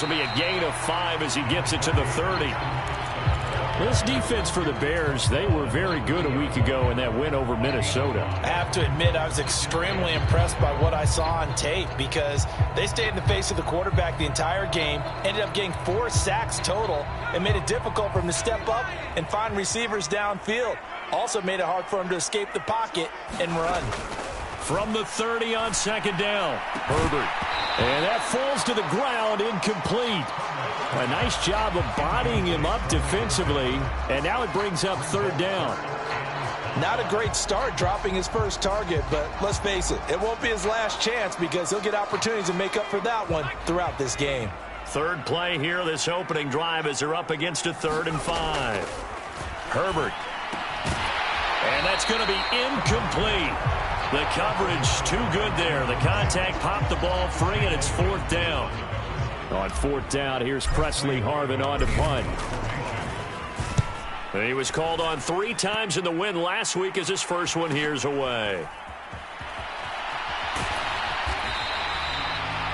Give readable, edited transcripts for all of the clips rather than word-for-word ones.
This will be a gain of 5 as he gets it to the 30. This defense for the Bears, they were very good a week ago in that win over Minnesota. I have to admit, I was extremely impressed by what I saw on tape because they stayed in the face of the quarterback the entire game, ended up getting 4 sacks total, and made it difficult for him to step up and find receivers downfield. Also made it hard for him to escape the pocket and run. From the 30 on second down, Herbert. And that falls to the ground, incomplete. A nice job of bodying him up defensively, and now it brings up third down. Not a great start dropping his first target, but let's face it, it won't be his last chance because he'll get opportunities to make up for that one throughout this game. Third play here, this opening drive as they're up against a 3rd and 5. Herbert. And that's going to be incomplete. The coverage too good there. The contact popped the ball free, and it's 4th down. On 4th down, here's Presley Harvin on to punt. He was called on 3 times in the win last week as his first one here's away.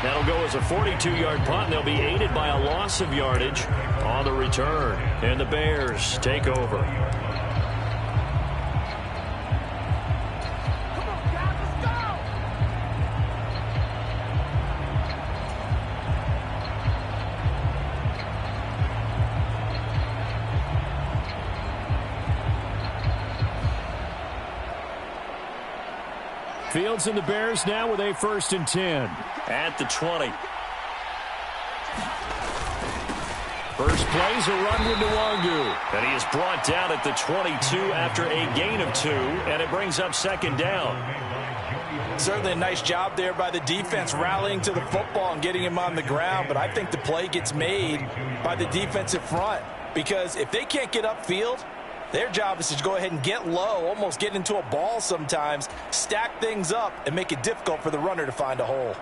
That'll go as a 42-yard punt, and they'll be aided by a loss of yardage on the return. And the Bears take over. Fields and the Bears now with a 1st and 10 at the 20. First play's a run to Nwangu, and he is brought down at the 22 after a gain of 2, and it brings up 2nd down. Certainly a nice job there by the defense rallying to the football and getting him on the ground, but I think the play gets made by the defensive front because if they can't get upfield, their job is to go ahead and get low, almost get into a ball sometimes, stack things up, and make it difficult for the runner to find a hole.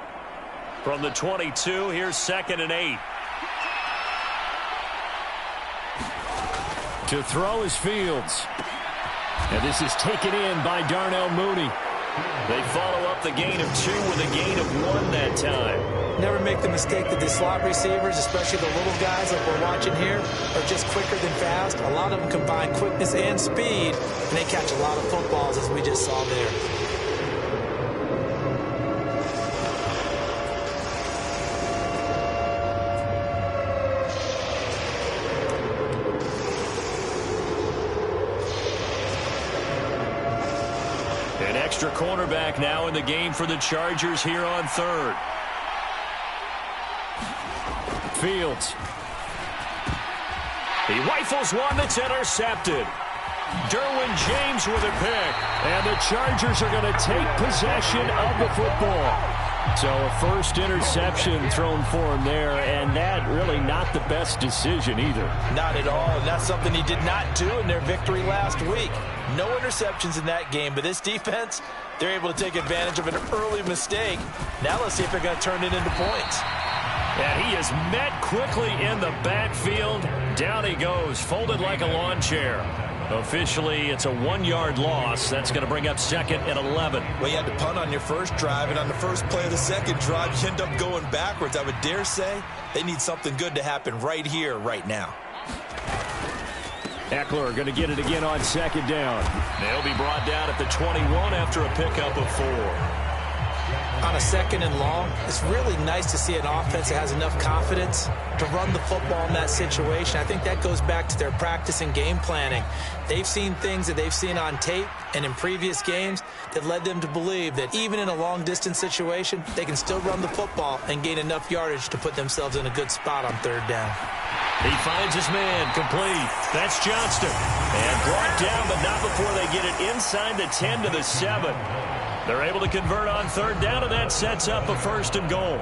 From the 22, here's 2nd and 8. To throw is Fields. And this is taken in by Darnell Mooney. They follow up the gain of 2 with a gain of 1 that time. Never make the mistake that the slot receivers, especially the little guys like we're watching here, are just quicker than fast. A lot of them combine quickness and speed, and they catch a lot of footballs, as we just saw there. An extra cornerback now in the game for the Chargers here on 3rd. Fields. He rifles one that's intercepted. Derwin James with a pick. And the Chargers are going to take possession of the football. So a first interception thrown for him there, and that really not the best decision either. Not at all, and that's something he did not do in their victory last week. No interceptions in that game, but this defense, they're able to take advantage of an early mistake. Now let's see if they're going to turn it into points. And he is met quickly in the backfield. Down he goes, folded like a lawn chair. Officially, it's a 1-yard loss. That's going to bring up 2nd and 11. Well, you had to punt on your first drive, and on the first play of the second drive, you end up going backwards. I would dare say they need something good to happen right here, right now. Eckler going to get it again on 2nd down. They'll be brought down at the 21 after a pickup of 4. On a 2nd and long, it's really nice to see an offense that has enough confidence to run the football in that situation. I think that goes back to their practice and game planning. They've seen things that they've seen on tape and in previous games that led them to believe that even in a long-distance situation, they can still run the football and gain enough yardage to put themselves in a good spot on 3rd down. He finds his man, complete. That's Johnston. And brought down, but not before they get it inside the 10 to the 7. They're able to convert on 3rd down, and that sets up a 1st and goal.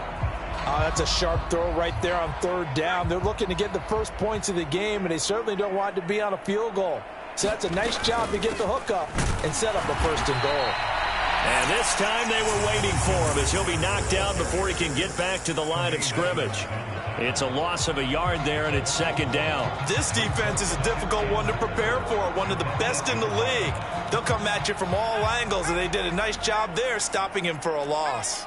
That's a sharp throw right there on 3rd down. They're looking to get the first points of the game, and they certainly don't want it to be on a field goal. So that's a nice job to get the hook up and set up a 1st and goal. And this time they were waiting for him as he'll be knocked down before he can get back to the line of scrimmage. It's a loss of a yard there, and it's 2nd down. This defense is a difficult one to prepare for, one of the best in the league. They'll come at you from all angles, and they did a nice job there stopping him for a loss.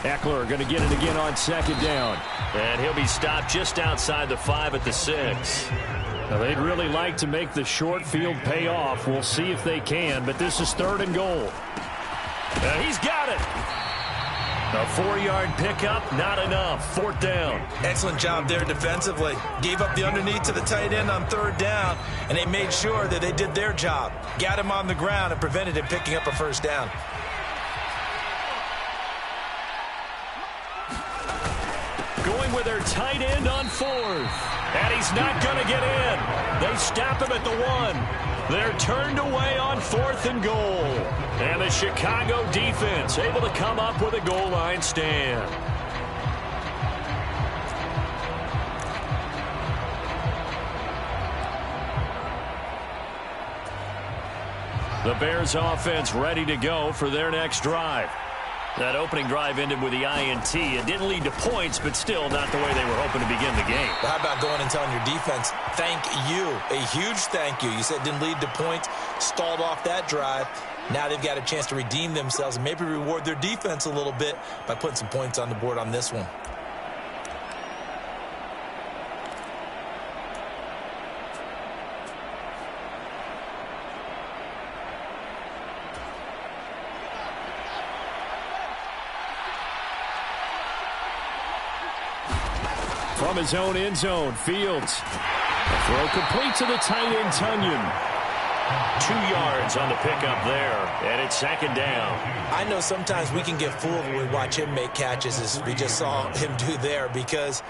Eckler going to get it again on second down. And he'll be stopped just outside the 5 at the 6. Now, they'd really like to make the short field pay off. We'll see if they can, but this is 3rd and goal. He's got it. A 4-yard pickup, not enough. 4th down. Excellent job there defensively. Gave up the underneath to the tight end on 3rd down, and they made sure that they did their job. Got him on the ground and prevented him picking up a 1st down. Going with their tight end on 4th. And he's not going to get in. They stop him at the 1. They're turned away on 4th and goal. And the Chicago defense able to come up with a goal line stand. The Bears offense ready to go for their next drive. That opening drive ended with the INT. It didn't lead to points, but still not the way they were hoping to begin the game. Well, how about going and telling your defense, thank you, a huge thank you. You said it didn't lead to points, stalled off that drive. Now they've got a chance to redeem themselves and maybe reward their defense a little bit by putting some points on the board on this one. From his own end zone, Fields. A throw complete to the tight end, Tunyon. 2 yards on the pickup there, and it's 2nd down. I know sometimes we can get fooled when we watch him make catches, as we just saw him do there, because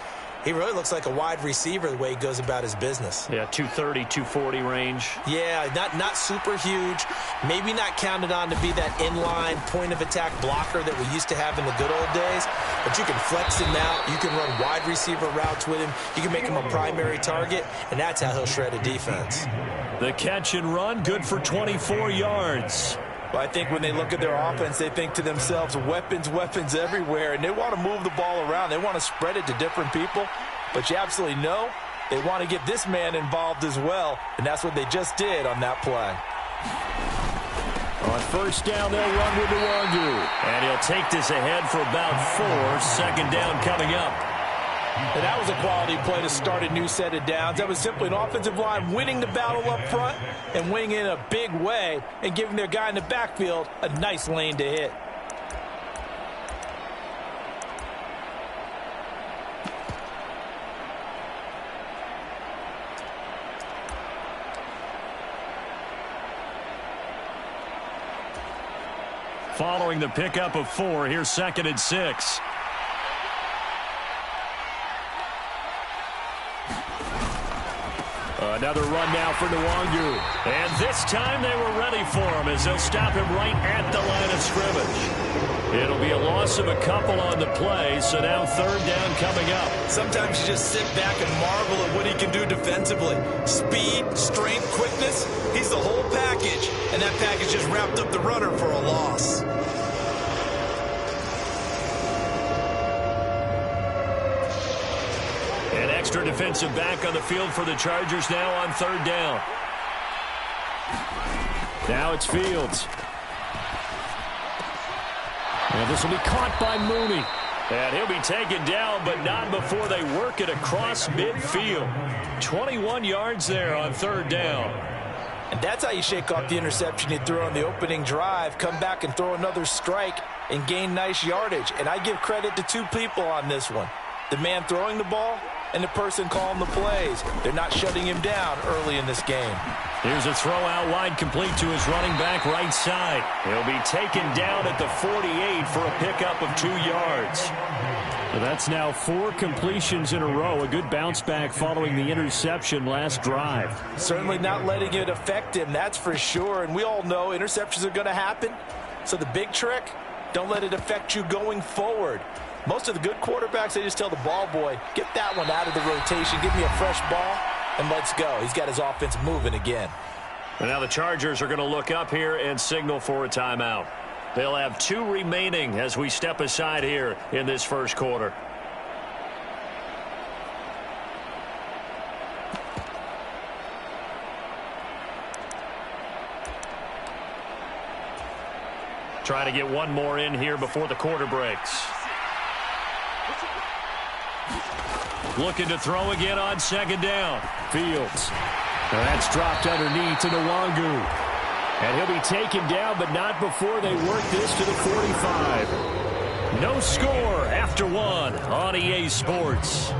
he really looks like a wide receiver the way he goes about his business. Yeah, 230, 240 range. Yeah, not super huge. Maybe not counted on to be that inline point-of-attack blocker that we used to have in the good old days. But you can flex him out. You can run wide receiver routes with him. You can make him a primary target, and that's how he'll shred a defense. The catch and run, good for 24 yards. Well, I think when they look at their offense, they think to themselves, weapons, weapons everywhere, and they want to move the ball around. They want to spread it to different people, but you absolutely know they want to get this man involved as well, and that's what they just did on that play. On 1st down, they'll run with Nwangu, and he'll take this ahead for about 4. 2nd down coming up. And that was a quality play to start a new set of downs. That was simply an offensive line winning the battle up front and winning in a big way and giving their guy in the backfield a nice lane to hit. Following the pickup of 4, here's 2nd and 6. Another run now for Nwangu. And this time they were ready for him as they'll stop him right at the line of scrimmage. It'll be a loss of a couple on the play, so now 3rd down coming up. Sometimes you just sit back and marvel at what he can do defensively. Speed, strength, quickness, he's the whole package. And that package just wrapped up the runner for a loss. An extra defensive back on the field for the Chargers now on 3rd down. Now it's Fields. And this will be caught by Mooney. And he'll be taken down, but not before they work it across midfield. 21 yards there on 3rd down. And that's how you shake off the interception you threw on the opening drive, come back and throw another strike and gain nice yardage. And I give credit to 2 people on this one. The man throwing the ball and the person calling the plays. They're not shutting him down early in this game. Here's a throw out wide, complete to his running back right side. He'll be taken down at the 48 for a pickup of 2 yards. So that's now 4 completions in a row. A good bounce back following the interception last drive. Certainly not letting it affect him, that's for sure. And we all know interceptions are going to happen. So the big trick, don't let it affect you going forward. Most of the good quarterbacks, they just tell the ball boy, get that one out of the rotation, give me a fresh ball, and let's go. He's got his offense moving again. And now the Chargers are going to look up here and signal for a timeout. They'll have 2 remaining as we step aside here in this first quarter. Trying to get one more in here before the quarter breaks. Looking to throw again on second down. Fields. Now that's dropped underneath to Nwangu. And he'll be taken down, but not before they work this to the 45. No score after one on EA Sports.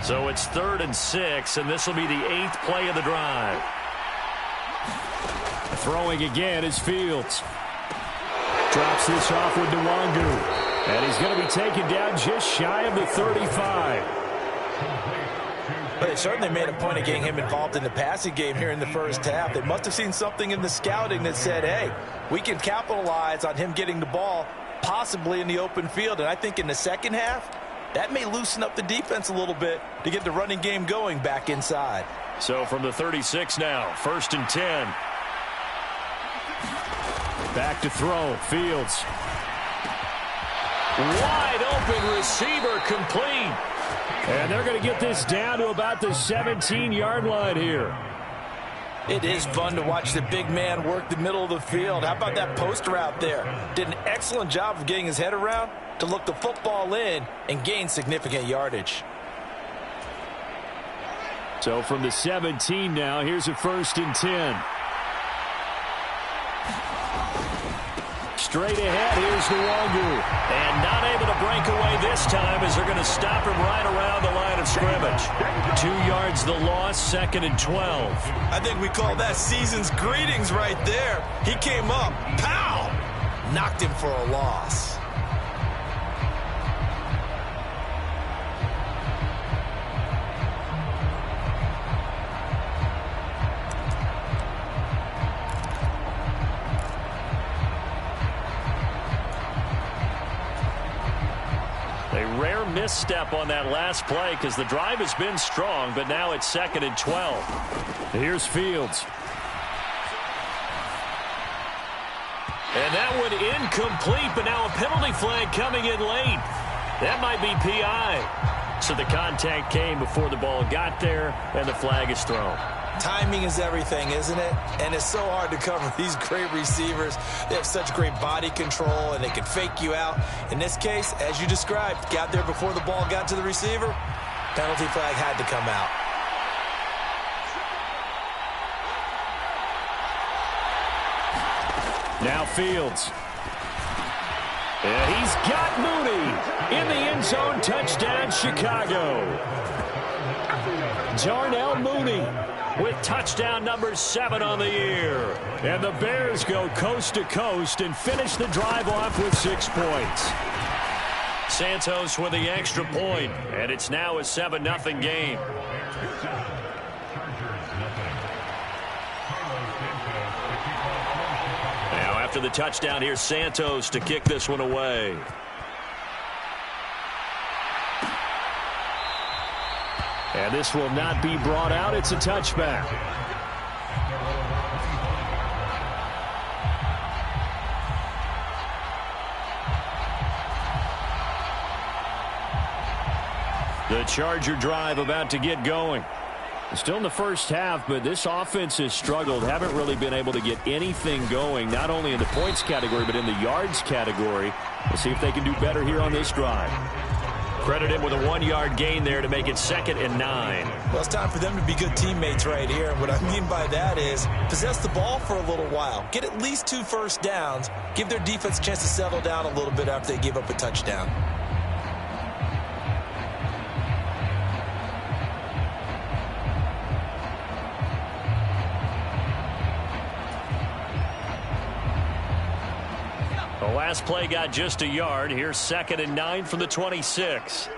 So it's 3rd and 6, and this will be the 8th play of the drive. Throwing again is Fields. Drops this off with Nwangu. And he's going to be taken down just shy of the 35. But they certainly made a point of getting him involved in the passing game here in the first half. They must have seen something in the scouting that said, hey, we can capitalize on him getting the ball possibly in the open field. And I think in the second half, that may loosen up the defense a little bit to get the running game going back inside. So from the 36 now, 1st and 10. Back to throw. Fields. Wide open receiver complete. And they're going to get this down to about the 17-yard line here. It is fun to watch the big man work the middle of the field. How about that poster out there? Did an excellent job of getting his head around to look the football in and gain significant yardage. So from the 17 now, here's a 1st and 10. Straight ahead, here's Nwangu. And not able to break away this time as they're going to stop him right around the line of scrimmage. 2 yards the loss, 2nd and 12. I think we call that season's greetings right there. He came up, pow! Knocked him for a loss. Rare misstep on that last play because the drive has been strong, but now it's 2nd and 12. Here's Fields. And that one incomplete, but now a penalty flag coming in late. That might be PI. So the contact came before the ball got there, and the flag is thrown. Timing is everything, isn't it? And it's so hard to cover these great receivers. They have such great body control, and they can fake you out. In this case, as you described, got there before the ball got to the receiver. Penalty flag had to come out. Now Fields. And he's got Mooney in the end zone. Touchdown, Chicago. Darnell Mooney with touchdown number 7 on the year. And the Bears go coast to coast and finish the drive off with 6 points. Santos with the extra point, and it's now a 7-0 game. Now after the touchdown, here's Santos to kick this one away. And this will not be brought out. It's a touchback. The Charger drive about to get going. Still in the first half, but this offense has struggled. Haven't really been able to get anything going, not only in the points category, but in the yards category. We'll see if they can do better here on this drive. Credit him with a 1-yard gain there to make it 2nd and 9. Well, it's time for them to be good teammates right here. And what I mean by that is possess the ball for a little while. Get at least 2 first downs. Give their defense a chance to settle down a little bit after they give up a touchdown. The last play got just a yard. Here's 2nd and 9 from the 26.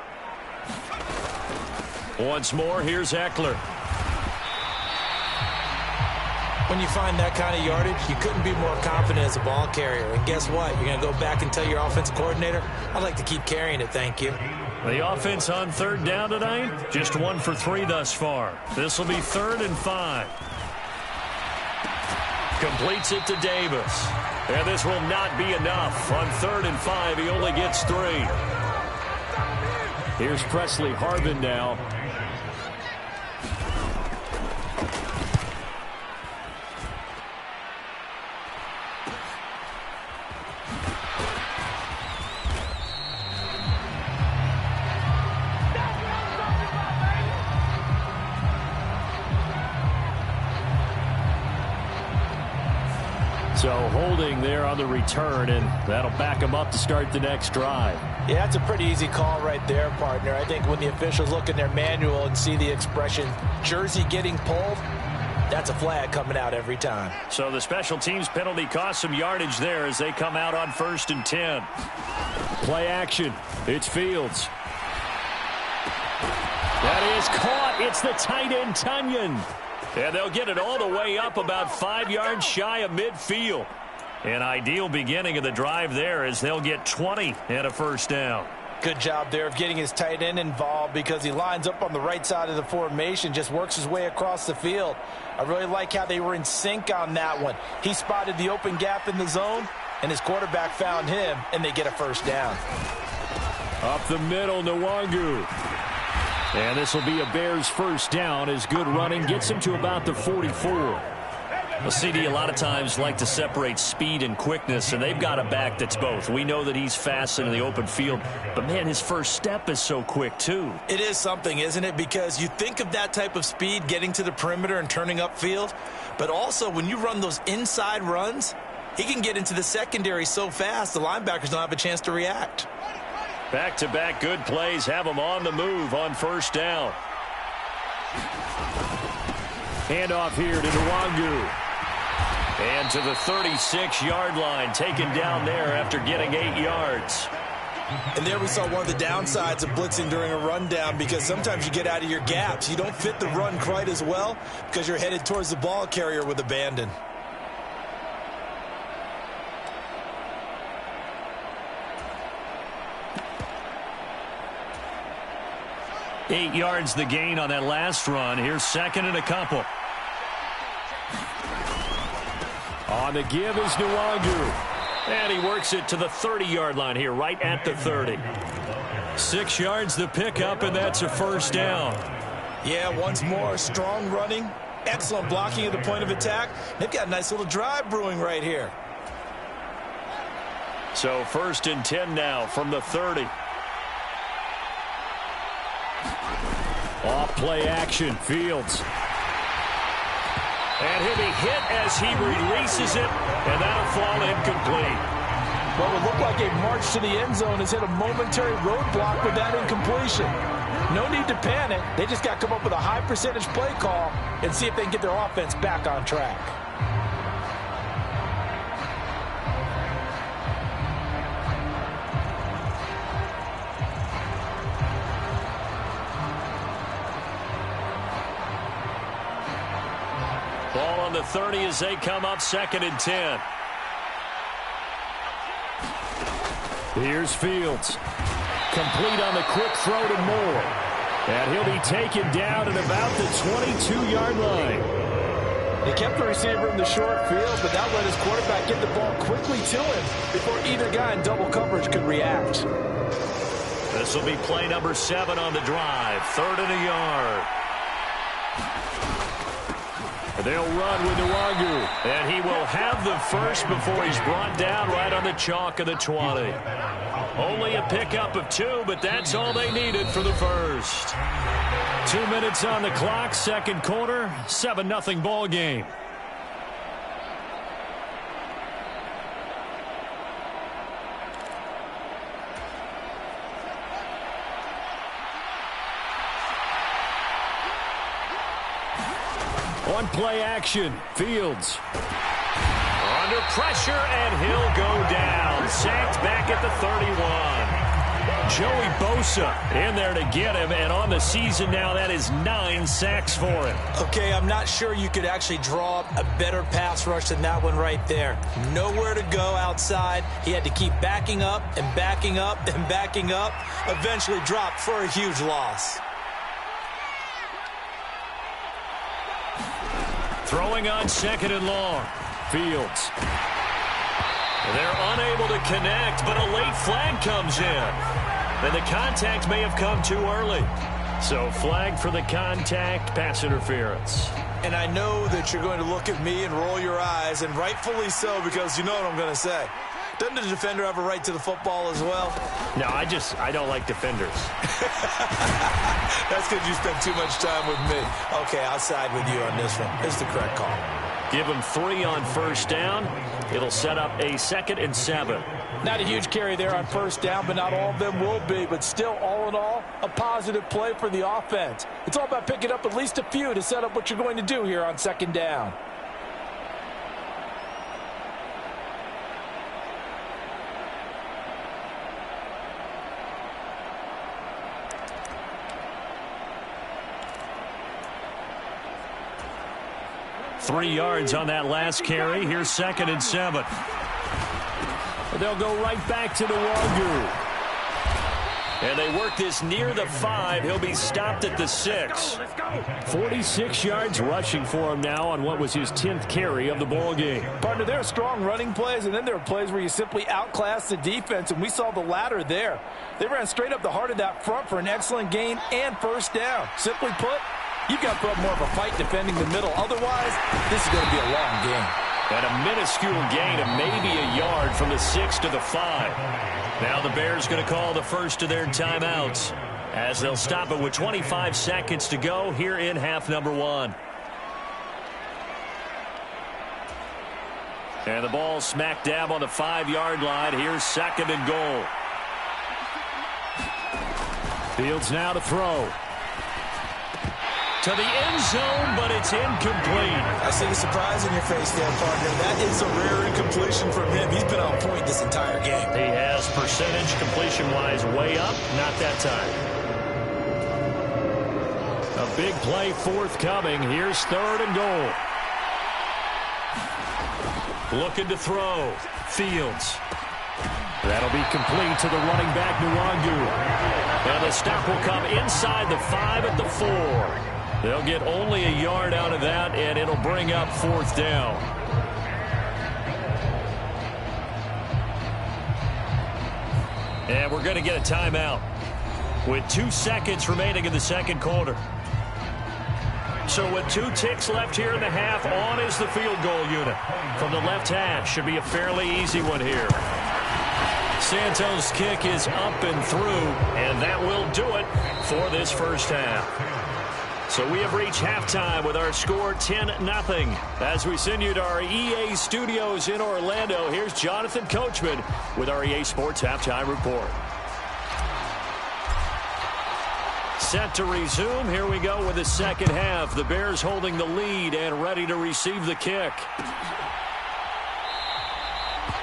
Once more, here's Eckler. When you find that kind of yardage, you couldn't be more confident as a ball carrier. And guess what? You're going to go back and tell your offensive coordinator, I'd like to keep carrying it, thank you. The offense on 3rd down tonight, just 1 for 3 thus far. This will be 3rd and 5. Completes it to Davis. And this will not be enough. On 3rd and 5, he only gets 3. Here's Presley Harvin now. So holding there on the return, and that'll back him up to start the next drive. Yeah, that's a pretty easy call right there, partner. I think when the officials look in their manual and see the expression, jersey getting pulled, that's a flag coming out every time. So the special teams penalty cost some yardage there as they come out on 1st and 10. Play action. It's Fields. That is caught. It's the tight end, Tunyon. And they'll get it all the way up about 5 yards shy of midfield. An ideal beginning of the drive there as they'll get 20 and a first down. Good job there of getting his tight end involved because he lines up on the right side of the formation, just works his way across the field. I really like how they were in sync on that one. He spotted the open gap in the zone, and his quarterback found him, and they get a first down. Up the middle, Nwangu. And this will be a Bears first down as good running gets him to about the 44. Well, CD, a lot of times like to separate speed and quickness, and they've got a back that's both. We know that he's fast in the open field, but, man, his first step is so quick, too. It is something, isn't it? Because you think of that type of speed getting to the perimeter and turning upfield, but also when you run those inside runs, he can get into the secondary so fast the linebackers don't have a chance to react. Back-to-back good plays have him on the move on first down. Handoff here to Nwangu. And to the 36-yard line, taken down there after getting 8 yards. And there we saw one of the downsides of blitzing during a rundown because sometimes you get out of your gaps. You don't fit the run quite as well because you're headed towards the ball carrier with abandon. Eight yards the gain on that last run. Here's 2nd and a couple. On the give is Nwangu. And he works it to the 30-yard line here, right at the 30. 6 yards the pickup, and that's a first down. Yeah, once more, strong running, excellent blocking at the point of attack. They've got a nice little drive brewing right here. So 1st and 10 now from the 30. Off play action, Fields. And he'll be hit as he releases it, and that'll fall incomplete. Well, it looked like a march to the end zone has hit a momentary roadblock with that incompletion. No need to panic. They just got to come up with a high percentage play call and see if they can get their offense back on track. Ball on the 30 as they come up 2nd and 10. Here's Fields. Complete on the quick throw to Moore. And he'll be taken down at about the 22-yard line. They kept the receiver in the short field, but that let his quarterback get the ball quickly to him before either guy in double coverage could react. This will be play number 7 on the drive. 3rd and a yard. They'll run with Nwangu. And he will have the first before he's brought down right on the chalk of the 20. Only a pickup of 2, but that's all they needed for the first. 2 minutes on the clock, 2nd quarter, 7-0 ball game. On play action, Fields. Under pressure, and he'll go down. Sacked back at the 31. Joey Bosa in there to get him, and on the season now, that is 9 sacks for him. Okay, I'm not sure you could actually draw up a better pass rush than that one right there. Nowhere to go outside. He had to keep backing up and backing up and backing up. Eventually dropped for a huge loss. Throwing on 2nd and long. Fields. They're unable to connect, but a late flag comes in. And the contact may have come too early. So flag for the contact, pass interference. And I know that you're going to look at me and roll your eyes, and rightfully so, because you know what I'm going to say. Doesn't the defender have a right to the football as well? No, I don't like defenders. That's because you spent too much time with me. Okay, I'll side with you on this one. It's the correct call. Give him 3 on first down. It'll set up a 2nd and 7. Not a huge carry there on first down, but not all of them will be. But still, all in all, a positive play for the offense. It's all about picking up at least a few to set up what you're going to do here on 2nd down. Three yards on that last carry. Here's 2nd and 7. They'll go right back to the Wangu. And they work this near the 5. He'll be stopped at the 6. 46 yards rushing for him now on what was his 10th carry of the ball game. Partner, there are strong running plays, and then there are plays where you simply outclass the defense, and we saw the latter there. They ran straight up the heart of that front for an excellent gain and first down. Simply put, you've got to put up more of a fight defending the middle. Otherwise, this is going to be a long game. And a minuscule gain of maybe a yard from the 6 to the 5. Now the Bears going to call the first of their timeouts as they'll stop it with 25 seconds to go here in half number 1. And the ball smack dab on the 5-yard line. Here's 2nd and goal. Fields now to throw. To the end zone, but it's incomplete. I see the surprise in your face there, partner. That is a rare incompletion from him. He's been on point this entire game. He has percentage completion-wise way up. Not that time. A big play forthcoming. Here's 3rd and goal. Looking to throw. Fields. That'll be complete to the running back, Nwangu. And the stop will come inside the 5 at the 4. They'll get only a yard out of that, and it'll bring up 4th down. And we're going to get a timeout with 2 seconds remaining in the 2nd quarter. So with 2 ticks left here in the half, on is the field goal unit. From the left hash, should be a fairly easy one here. Santos' kick is up and through, and that will do it for this first half. So we have reached halftime with our score 10-0. As we send you to our EA studios in Orlando, here's Jonathan Coachman with our EA Sports Halftime Report. Set to resume. Here we go with the second half. The Bears holding the lead and ready to receive the kick.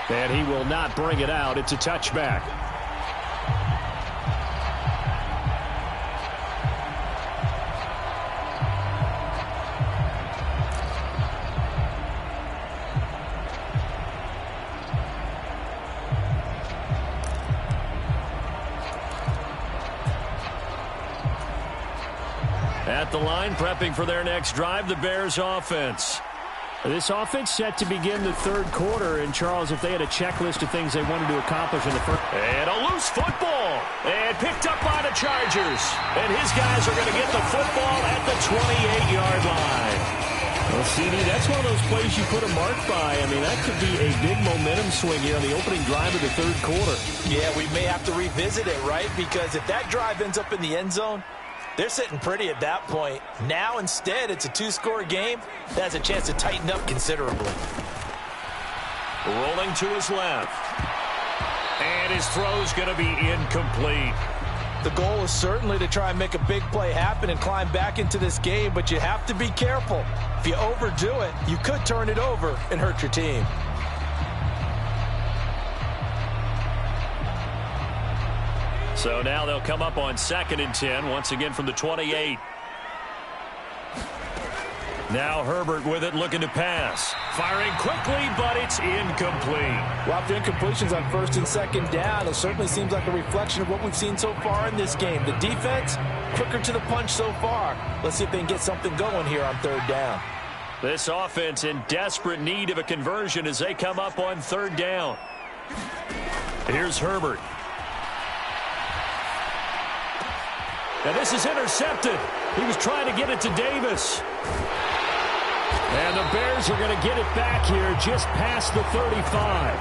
And he will not bring it out. It's a touchback. At the line, prepping for their next drive, the Bears offense. This offense set to begin the 3rd quarter. And, Charles, if they had a checklist of things they wanted to accomplish in the first. And a loose football. And picked up by the Chargers. And his guys are going to get the football at the 28-yard line. Well, CD, that's one of those plays you put a mark by. I mean, that could be a big momentum swing here on the opening drive of the 3rd quarter. Yeah, we may have to revisit it, right? Because if that drive ends up in the end zone, they're sitting pretty at that point. Now, instead, it's a 2-score game. That has a chance to tighten up considerably. Rolling to his left. And his throw's going to be incomplete. The goal is certainly to try and make a big play happen and climb back into this game, but you have to be careful. If you overdo it, you could turn it over and hurt your team. So now they'll come up on 2nd and 10, once again from the 28. Now Herbert with it, looking to pass. Firing quickly, but it's incomplete. Well, after incompletions on 1st and 2nd down, it certainly seems like a reflection of what we've seen so far in this game. The defense, quicker to the punch so far. Let's see if they can get something going here on 3rd down. This offense in desperate need of a conversion as they come up on third down. Here's Herbert. And this is intercepted. He was trying to get it to Davis. And the Bears are going to get it back here just past the 35.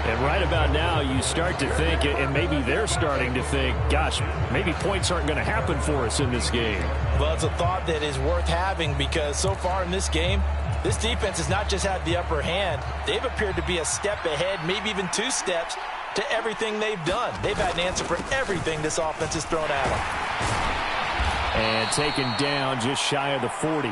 And right about now, you start to think, and maybe they're starting to think, gosh, maybe points aren't going to happen for us in this game. Well, it's a thought that is worth having because so far in this game, this defense has not just had the upper hand. They've appeared to be a step ahead, maybe even 2 steps to everything they've done. They've had an answer for everything this offense has thrown at them. And taken down just shy of the 40.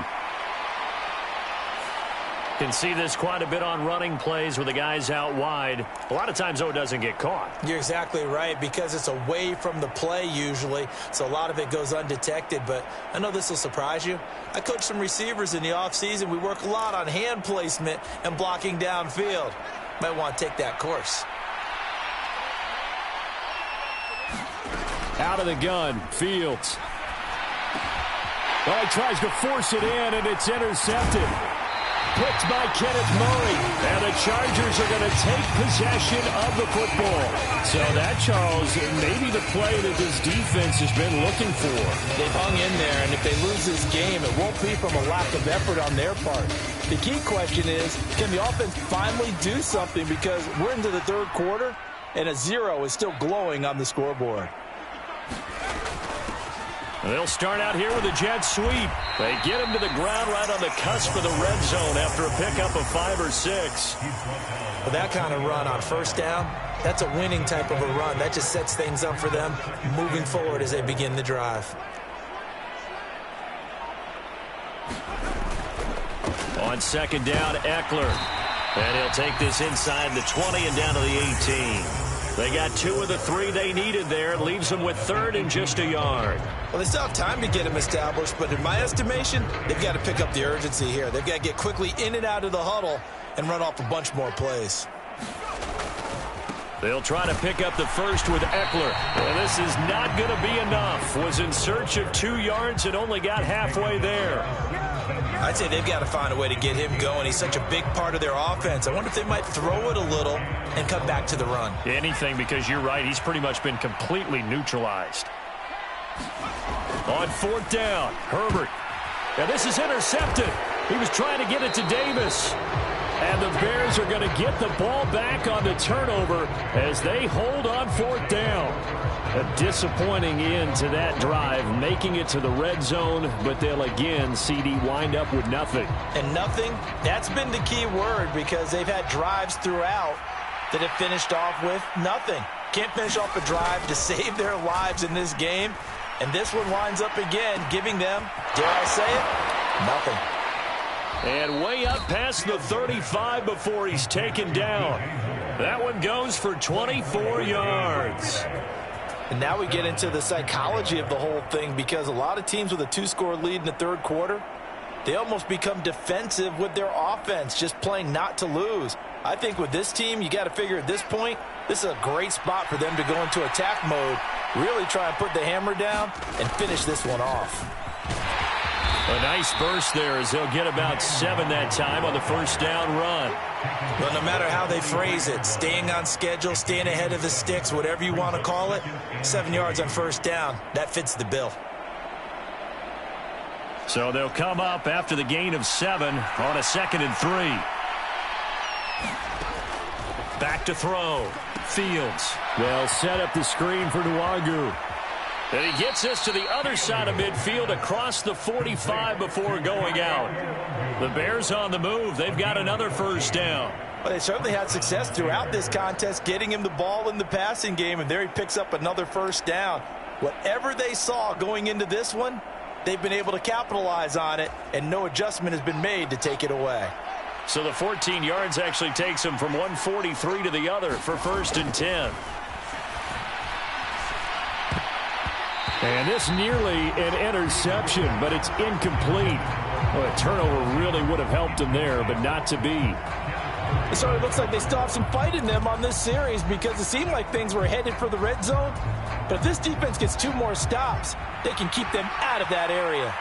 Can see this quite a bit on running plays with the guys out wide. A lot of times, though, it doesn't get caught. You're exactly right because it's away from the play usually, so a lot of it goes undetected. But I know this will surprise you. I coach some receivers in the offseason. We work a lot on hand placement and blocking downfield. Might want to take that course. Out of the gun, Fields. Oh, he tries to force it in, and it's intercepted. Picked by Kenneth Murray. And the Chargers are going to take possession of the football. So that, Charles, may be the play that this defense has been looking for. They've hung in there, and if they lose this game, it won't be from a lack of effort on their part. The key question is, can the offense finally do something? Because we're into the third quarter, and a 0 is still glowing on the scoreboard. They'll start out here with a jet sweep. They get him to the ground right on the cusp of the red zone after a pickup of 5 or 6. Well, that kind of run on first down, that's a winning type of a run. That just sets things up for them moving forward as they begin the drive. On second down, Eckler. And he'll take this inside the 20 and down to the 18. They got 2 of the 3 they needed there. It leaves them with third and just a yard. Well, they still have time to get them established, but in my estimation, they've got to pick up the urgency here. They've got to get quickly in and out of the huddle and run off a bunch more plays. They'll try to pick up the first with Eckler. And this is not going to be enough. Was in search of 2 yards and only got halfway there. I'd say they've got to find a way to get him going. He's such a big part of their offense. I wonder if they might throw it a little and come back to the run. Anything, because you're right. He's pretty much been completely neutralized. On fourth down, Herbert. Now this is intercepted. He was trying to get it to Davis. And the Bears are going to get the ball back on the turnover as they hold on fourth down. A disappointing end to that drive, making it to the red zone, but they'll again, CD, wind up with nothing. And nothing, that's been the key word because they've had drives throughout that have finished off with nothing. Can't finish off a drive to save their lives in this game. And this one winds up again, giving them, dare I say it, nothing. And way up past the 35 before he's taken down. That one goes for 24 yards. And now we get into the psychology of the whole thing because a lot of teams with a 2-score lead in the third quarter, they almost become defensive with their offense, just playing not to lose. I think with this team, you got to figure at this point, this is a great spot for them to go into attack mode, really try and put the hammer down and finish this one off. A nice burst there as they'll get about 7 that time on the first down run. Well, no matter how they phrase it, staying on schedule, staying ahead of the sticks, whatever you want to call it, 7 yards on first down, that fits the bill. So they'll come up after the gain of 7 on a 2nd and 3. Back to throw. Fields. They'll set up the screen for Nwangu. And he gets us to the other side of midfield across the 45 before going out. The Bears on the move. They've got another first down. Well, they certainly had success throughout this contest, getting him the ball in the passing game, and there he picks up another first down. Whatever they saw going into this one, they've been able to capitalize on it, and no adjustment has been made to take it away. So the 14 yards actually takes him from 143 to the other for 1st and 10. And this nearly an interception, but it's incomplete. Well, a turnover really would have helped him there, but not to be. So it looks like they still have some fight in them on this series because it seemed like things were headed for the red zone. But if this defense gets 2 more stops, they can keep them out of that area.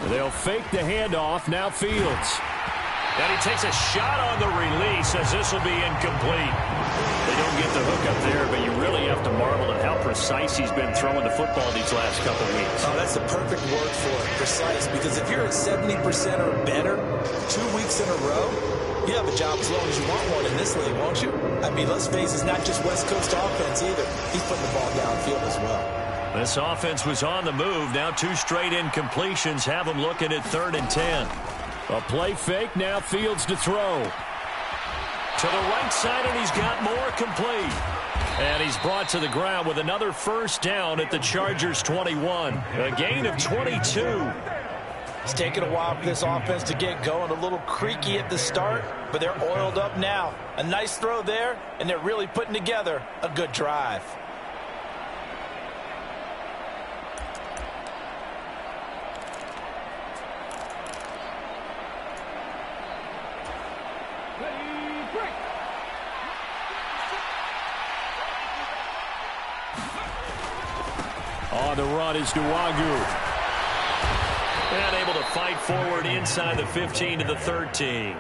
They'll fake the handoff. Now Fields. And he takes a shot on the release as this will be incomplete. They don't get the hook up there, but you really have to marvel at how precise he's been throwing the football these last couple weeks. Oh, that's the perfect word for it, precise, because if you're at 70% or better 2 weeks in a row, you have a job as long as you want one in this league, won't you? I mean, let's face it, it's not just West Coast offense either. He's putting the ball downfield as well. This offense was on the move. Now 2 straight incompletions have them looking at 3rd and 10. A play fake. Now Fields to throw. To the right side, and he's got more complete. And he's brought to the ground with another first down at the Chargers' 21. A gain of 22. It's taken a while for this offense to get going. A little creaky at the start, but they're oiled up now. A nice throw there, and they're really putting together a good drive. On the run is Nwagu. And able to fight forward inside the 15 to the 13.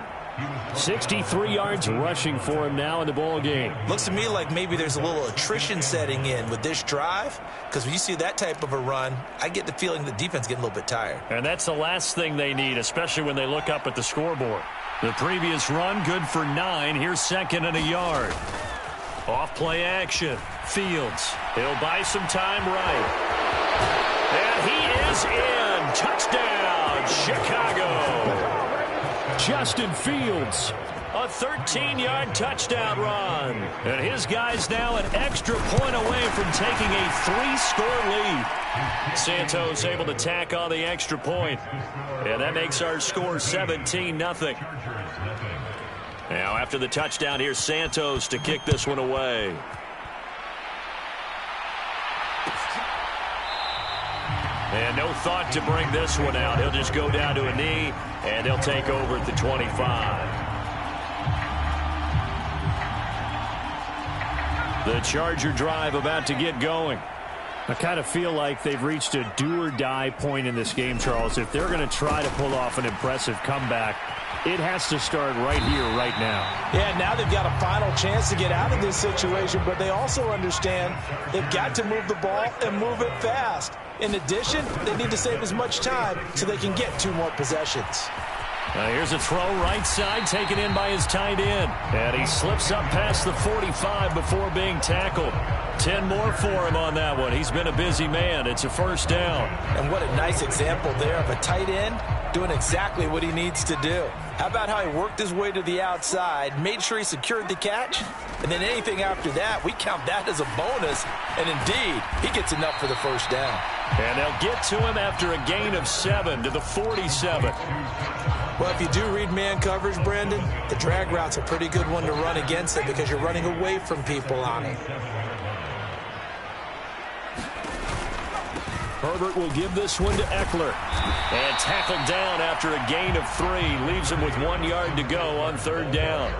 63 yards rushing for him now in the ball game. Looks to me like maybe there's a little attrition setting in with this drive, because when you see that type of a run, I get the feeling the defense getting a little bit tired. And that's the last thing they need, especially when they look up at the scoreboard. The previous run good for 9. Here's 2nd and a yard. Off play action. Fields. He'll buy some time right. And he is in. Touchdown, Chicago. Justin Fields. A 13-yard touchdown run. And his guys now an extra point away from taking a 3-score lead. Santos able to tack on the extra point. And that makes our score 17-0. Now after the touchdown, here's Santos to kick this one away. And no thought to bring this one out. He'll just go down to a knee, and he'll take over at the 25. The Charger drive about to get going. I kind of feel like they've reached a do-or-die point in this game, Charles. If they're going to try to pull off an impressive comeback, it has to start right here, right now. Yeah, now they've got a final chance to get out of this situation, but they also understand they've got to move the ball and move it fast. In addition, they need to save as much time so they can get 2 more possessions. Here's a throw right side taken in by his tight end. And he slips up past the 45 before being tackled. 10 more for him on that one. He's been a busy man. It's a first down. And what a nice example there of a tight end doing exactly what he needs to do. How about how he worked his way to the outside, made sure he secured the catch, and then anything after that, we count that as a bonus. And indeed, he gets enough for the first down. And they'll get to him after a gain of 7 to the 47. Well, if you do read man coverage, Brandon, the drag route's a pretty good one to run against it because you're running away from people on it. Herbert will give this one to Eckler. And tackled down after a gain of 3. Leaves him with 1 yard to go on 3rd down.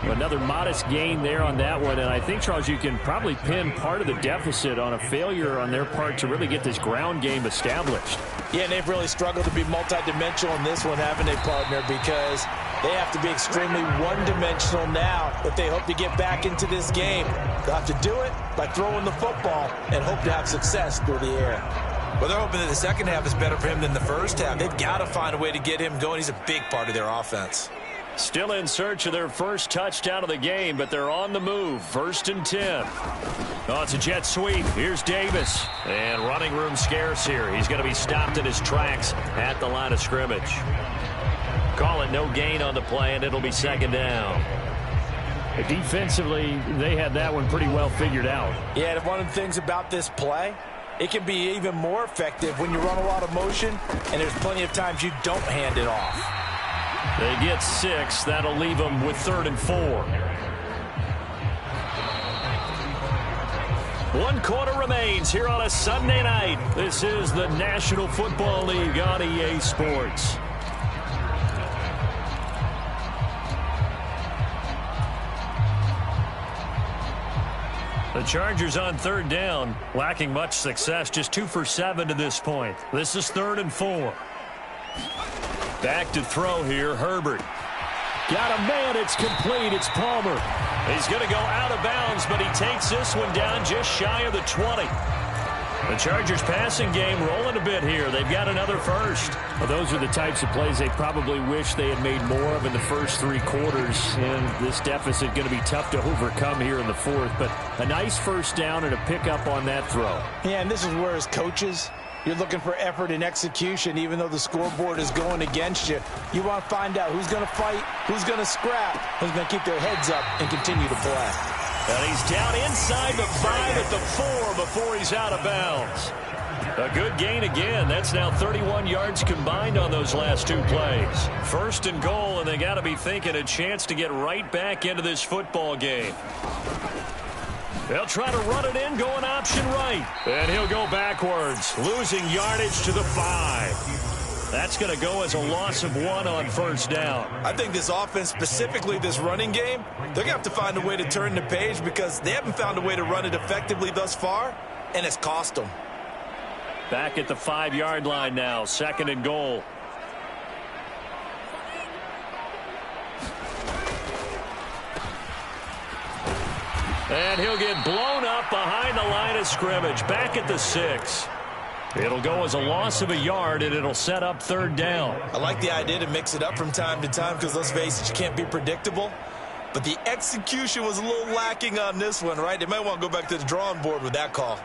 Another modest gain there on that one, and I think, Charles, you can probably pin part of the deficit on a failure on their part to really get this ground game established. Yeah, and they've really struggled to be multidimensional in this one, haven't they, partner? Because they have to be extremely one-dimensional now if they hope to get back into this game. They'll have to do it by throwing the football and hope to have success through the air. Well, they're hoping that the second half is better for him than the first half. They've got to find a way to get him going. He's a big part of their offense. Still in search of their first touchdown of the game, but they're on the move. 1st and 10. Oh, it's a jet sweep. Here's Davis. And running room scarce here. He's going to be stopped in his tracks at the line of scrimmage. Call it no gain on the play, and it'll be 2nd down. Defensively, they had that one pretty well figured out. Yeah, and one of the things about this play, it can be even more effective when you run a lot of motion, and there's plenty of times you don't hand it off. They get 6. That'll leave them with 3rd and 4. 1 quarter remains here on a Sunday night. This is the National Football League on EA Sports. The Chargers on 3rd down, lacking much success, just 2 for 7 to this point. This is 3rd and 4. Back to throw here, Herbert. Got a man, it's complete, it's Palmer. He's going to go out of bounds, but he takes this one down just shy of the 20. The Chargers passing game rolling a bit here. They've got another first. Well, those are the types of plays they probably wish they had made more of in the first 3 quarters. And this deficit going to be tough to overcome here in the fourth. But a nice first down and a pickup on that throw. Yeah, and this is where as coaches, you're looking for effort and execution, even though the scoreboard is going against you. You want to find out who's going to fight, who's going to scrap, who's going to keep their heads up and continue to play. And he's down inside the 5 at the 4 before he's out of bounds. A good gain again. That's now 31 yards combined on those last 2 plays. First and goal, and they got to be thinking a chance to get right back into this football game. They'll try to run it in, going option right. And he'll go backwards, losing yardage to the 5. That's going to go as a loss of 1 on first down. I think this offense, specifically this running game, they're going to have to find a way to turn the page because they haven't found a way to run it effectively thus far, and it's cost them. Back at the 5-yard line now, second and goal. And he'll get blown up behind the line of scrimmage, back at the 6. It'll go as a loss of a yard, and it'll set up third down. I like the idea to mix it up from time to time because, let's face it, you can't be predictable. But the execution was a little lacking on this one, right? They might want to go back to the drawing board with that call.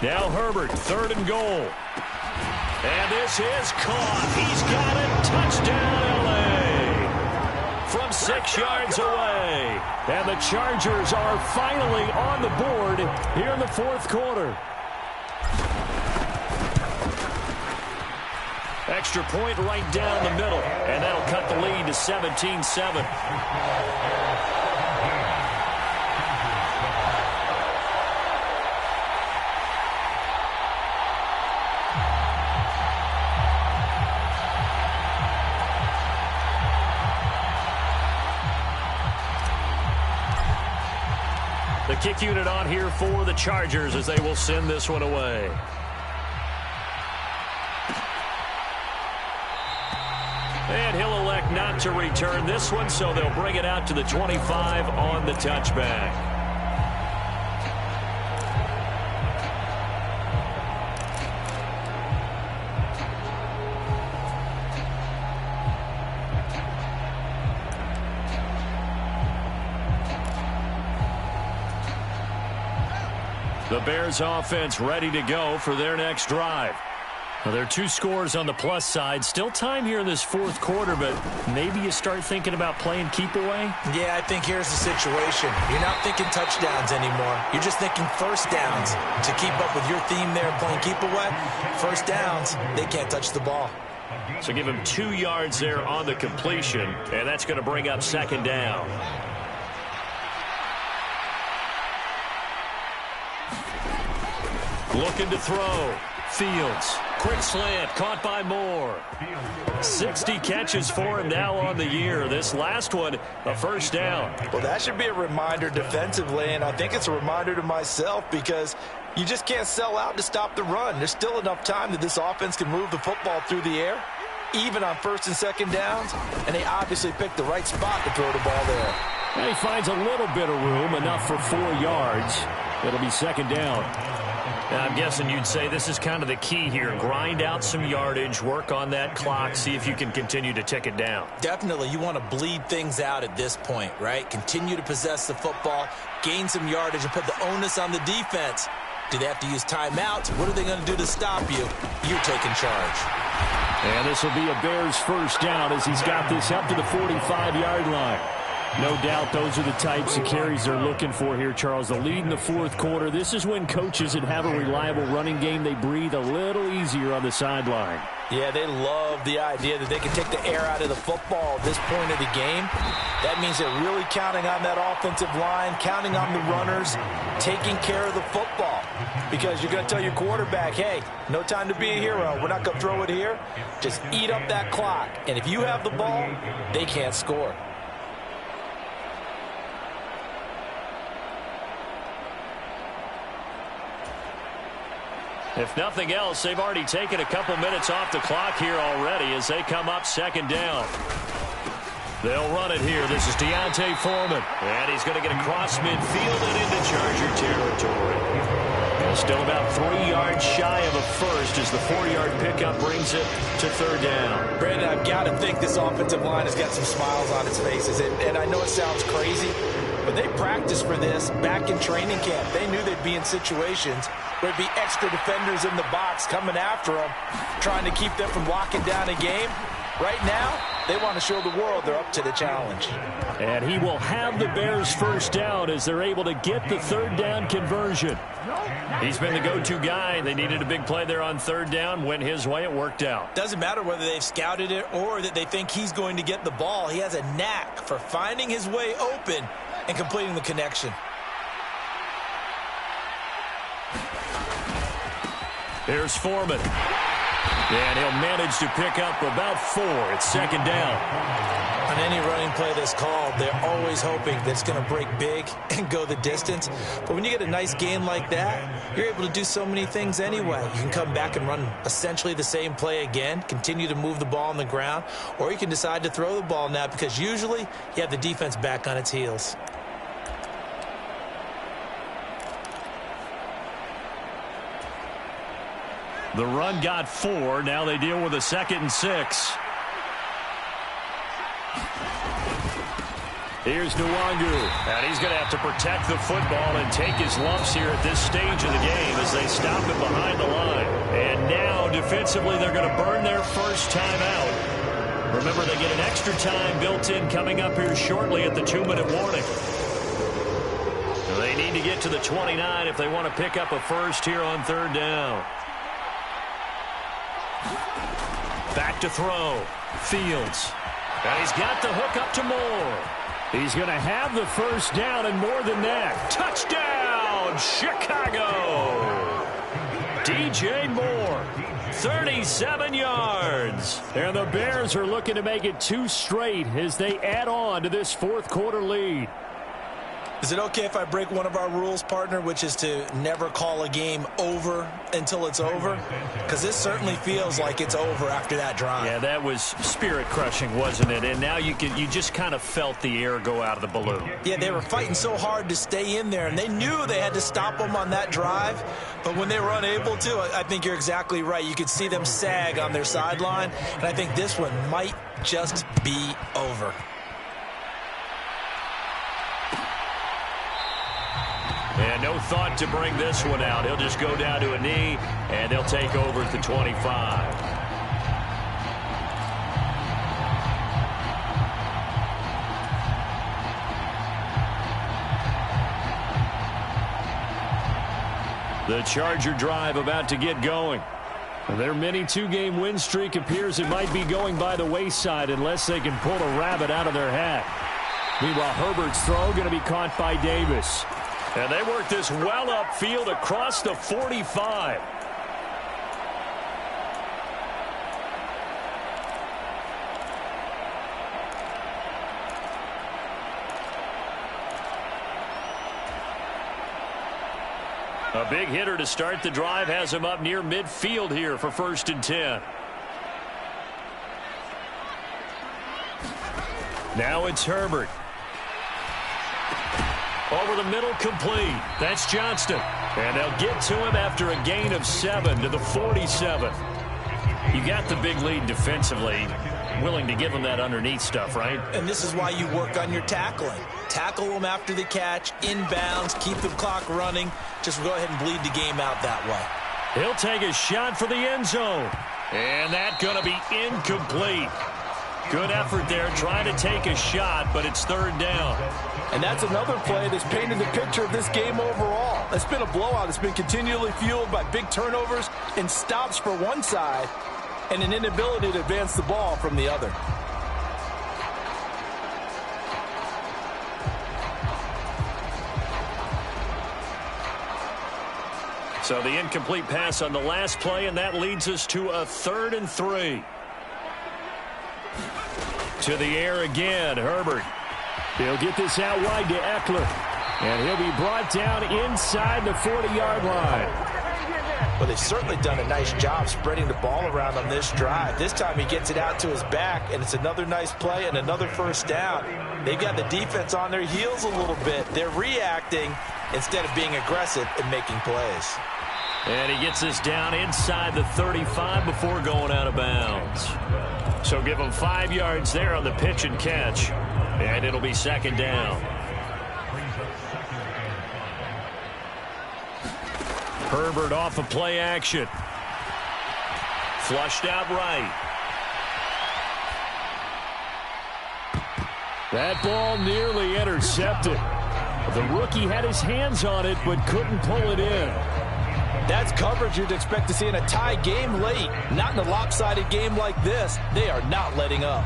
Now Herbert, third and goal. And this is caught. He's got it. Touchdown, L.A. From 6 yards away. And the Chargers are finally on the board here in the fourth quarter. Extra point right down the middle. And that'll cut the lead to 17-7. The kick unit on here for the Chargers as they will send this one away. And he'll elect not to return this one, so they'll bring it out to the 25 on the touchback. The Bears offense ready to go for their next drive. Well, there are 2 scores on the plus side. Still time here in this fourth quarter, but maybe you start thinking about playing keep away? Yeah, I think here's the situation. You're not thinking touchdowns anymore. You're just thinking first downs. To keep up with your theme there, playing keep away, first downs, they can't touch the ball. So give him 2 yards there on the completion, and that's going to bring up second down. Looking to throw. Fields. Quick slant. Caught by Moore. 60 catches for him now on the year. This last one, a first down. Well, that should be a reminder defensively, and I think it's a reminder to myself because you just can't sell out to stop the run. There's still enough time that this offense can move the football through the air, even on first and second downs, and they obviously picked the right spot to throw the ball there. And he finds a little bit of room, enough for 4 yards. It'll be second down. Now, I'm guessing you'd say this is kind of the key here. Grind out some yardage, work on that clock, see if you can continue to tick it down. Definitely, you want to bleed things out at this point, right? Continue to possess the football, gain some yardage, and put the onus on the defense. Do they have to use timeouts? What are they going to do to stop you? You're taking charge. And this will be a Bears first down as he's got this up to the 45-yard line. No doubt those are the types of carries they're looking for here, Charles. The lead in the fourth quarter. This is when coaches that have a reliable running game, they breathe a little easier on the sideline. Yeah, they love the idea that they can take the air out of the football at this point of the game. That means they're really counting on that offensive line, counting on the runners, taking care of the football. Because you're going to tell your quarterback, hey, no time to be a hero. We're not going to throw it here. Just eat up that clock. And if you have the ball, they can't score. If nothing else, they've already taken a couple minutes off the clock here already as they come up second down. They'll run it here. This is Deontay Foreman. And he's going to get across midfield and into Charger territory. Still about 3 yards shy of a first as the 4-yard pickup brings it to third down. Brandon, I've got to think this offensive line has got some smiles on its faces. And I know it sounds crazy, but they practiced for this back in training camp. They knew they'd be in situations where there'd be extra defenders in the box coming after them, trying to keep them from locking down a game. Right now, they want to show the world they're up to the challenge. And he will have the Bears first down as they're able to get the third down conversion. He's been the go-to guy. They needed a big play there on third down. Went his way. It worked out. Doesn't matter whether they've scouted it or that they think he's going to get the ball. He has a knack for finding his way open and completing the connection. Here's Foreman. And he'll manage to pick up about 4. It's second down. On any running play that's called, they're always hoping that it's going to break big and go the distance. But when you get a nice gain like that, you're able to do so many things anyway. You can come back and run essentially the same play again, continue to move the ball on the ground, or you can decide to throw the ball now because usually you have the defense back on its heels. The run got 4. Now they deal with a 2nd and 6. Here's Nwangu. And he's going to have to protect the football and take his lumps here at this stage of the game as they stop him behind the line. And now defensively they're going to burn their first time out. Remember, they get an extra time built in coming up here shortly at the 2-minute warning. They need to get to the 29 if they want to pick up a first here on third down. Back to throw. Fields. And he's got the hook up to Moore. He's going to have the first down and more than that. Touchdown, Chicago. DJ Moore, 37 yards. And the Bears are looking to make it 2 straight as they add on to this fourth quarter lead. Is it okay if I break one of our rules, partner, which is to never call a game over until it's over? Because this certainly feels like it's over after that drive. Yeah, that was spirit-crushing, wasn't it? And now you just kind of felt the air go out of the balloon. Yeah, they were fighting so hard to stay in there, and they knew they had to stop them on that drive. But when they were unable to, I think you're exactly right. You could see them sag on their sideline, and I think this one might just be over. And no thought to bring this one out. He'll just go down to a knee, and they'll take over at the 25. The Charger drive about to get going. Their mini 2-game win streak appears it might be going by the wayside unless they can pull a rabbit out of their hat. Meanwhile, Herbert's throw going to be caught by Davis. And they work this well upfield across the 45. A big hitter to start the drive has him up near midfield here for 1st and 10. Now it's Herbert. Over the middle, complete. That's Johnston. And they'll get to him after a gain of 7 to the 47. You got the big lead defensively. Willing to give him that underneath stuff, right? And this is why you work on your tackling. Tackle them after the catch, inbounds, keep the clock running. Just go ahead and bleed the game out that way. He'll take a shot for the end zone. And that's going to be incomplete. Good effort there, trying to take a shot, but it's third down. And that's another play that's painted the picture of this game overall. It's been a blowout. It's been continually fueled by big turnovers and stops for one side and an inability to advance the ball from the other. So the incomplete pass on the last play, and that leads us to a 3rd and 3. To the air again, Herbert. He'll get this out wide to Eckler. And he'll be brought down inside the 40-yard line. Well, they've certainly done a nice job spreading the ball around on this drive. This time he gets it out to his back, and it's another nice play and another first down. They've got the defense on their heels a little bit. They're reacting instead of being aggressive and making plays. And he gets this down inside the 35 before going out of bounds. So give him 5 yards there on the pitch and catch, and it'll be second down. Herbert off of play action. Flushed out right. That ball nearly intercepted. The rookie had his hands on it but couldn't pull it in. That's coverage you'd expect to see in a tie game late. Not in a lopsided game like this. They are not letting up.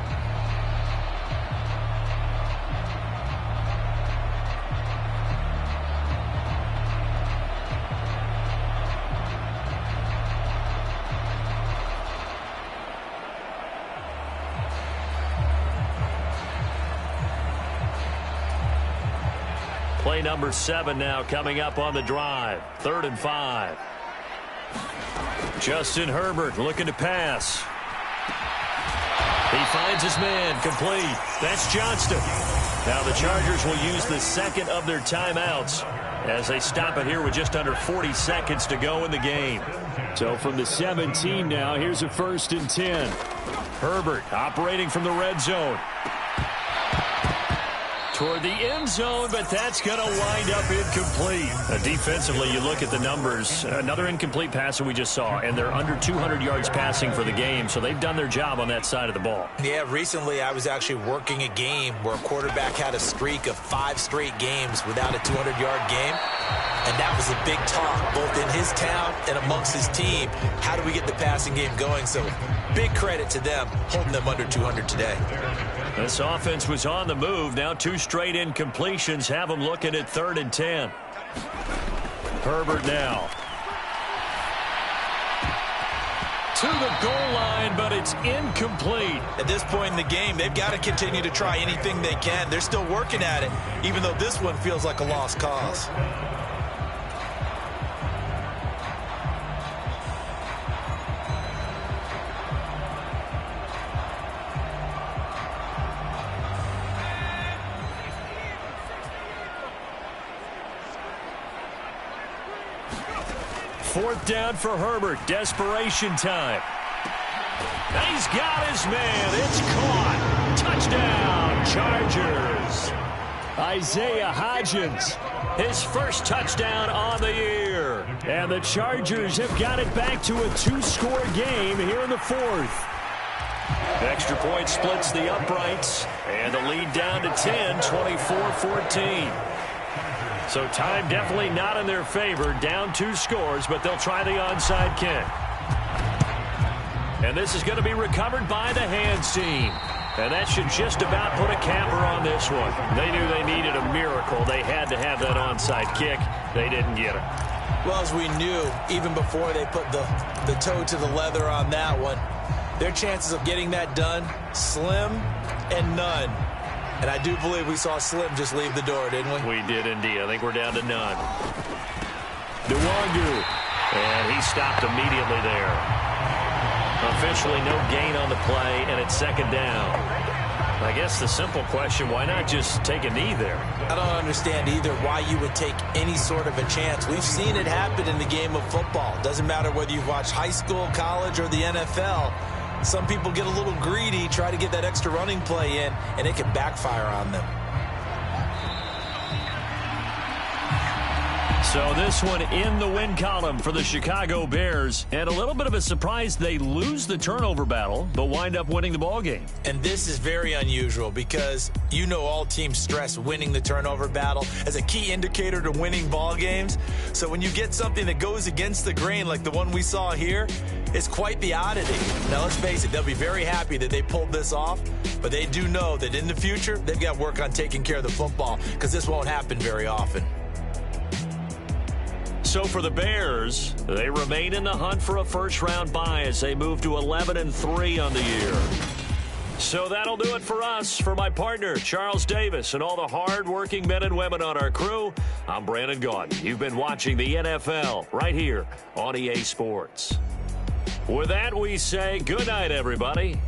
Play number 7 now coming up on the drive. 3rd and 5. Justin Herbert looking to pass. He finds his man, complete. That's Johnston. Now the Chargers will use the second of their timeouts as they stop it here with just under 40 seconds to go in the game. So from the 17 now, here's a 1st and 10. Herbert operating from the red zone. Toward the end zone, but that's going to wind up incomplete. Defensively, you look at the numbers. Another incomplete pass that we just saw, and they're under 200 yards passing for the game, so they've done their job on that side of the ball. Yeah, recently I was actually working a game where a quarterback had a streak of 5 straight games without a 200-yard game, and that was a big talk both in his town and amongst his team. How do we get the passing game going? So big credit to them holding them under 200 today. This offense was on the move. Now 2 straight incompletions have them looking at 3rd and 10. Herbert now. To the goal line, but it's incomplete. At this point in the game, they've got to continue to try anything they can. They're still working at it, even though this one feels like a lost cause. Fourth down for Herbert. Desperation time. He's got his man. It's caught. Touchdown, Chargers. Isaiah Hodgins. His first touchdown on the year. And the Chargers have got it back to a 2-score game here in the 4th. Extra point splits the uprights. And the lead down to 10, 24-14. So time definitely not in their favor. Down 2 scores, but they'll try the onside kick. And this is going to be recovered by the hands team. And that should just about put a capper on this one. They knew they needed a miracle. They had to have that onside kick. They didn't get it. Well, as we knew, even before they put the toe to the leather on that one, their chances of getting that done, slim and none. And I do believe we saw Slim just leave the door, didn't we? We did indeed. I think we're down to none. Nwangu. And he stopped immediately there. Officially no gain on the play, and it's 2nd down. I guess the simple question, why not just take a knee there? I don't understand either why you would take any sort of a chance. We've seen it happen in the game of football. Doesn't matter whether you've watched high school, college, or the NFL. Some people get a little greedy, try to get that extra running play in, and it can backfire on them. So this one in the win column for the Chicago Bears. And a little bit of a surprise, they lose the turnover battle, but wind up winning the ball game. And this is very unusual because you know all teams stress winning the turnover battle as a key indicator to winning ball games. So when you get something that goes against the grain like the one we saw here, it's quite the oddity. Now, let's face it, they'll be very happy that they pulled this off, but they do know that in the future, they've got work on taking care of the football because this won't happen very often. So for the Bears, they remain in the hunt for a first-round bye as they move to 11-3 on the year. So that'll do it for us. For my partner, Charles Davis, and all the hard-working men and women on our crew, I'm Brandon Gaudin. You've been watching the NFL right here on EA Sports. With that, we say good night, everybody.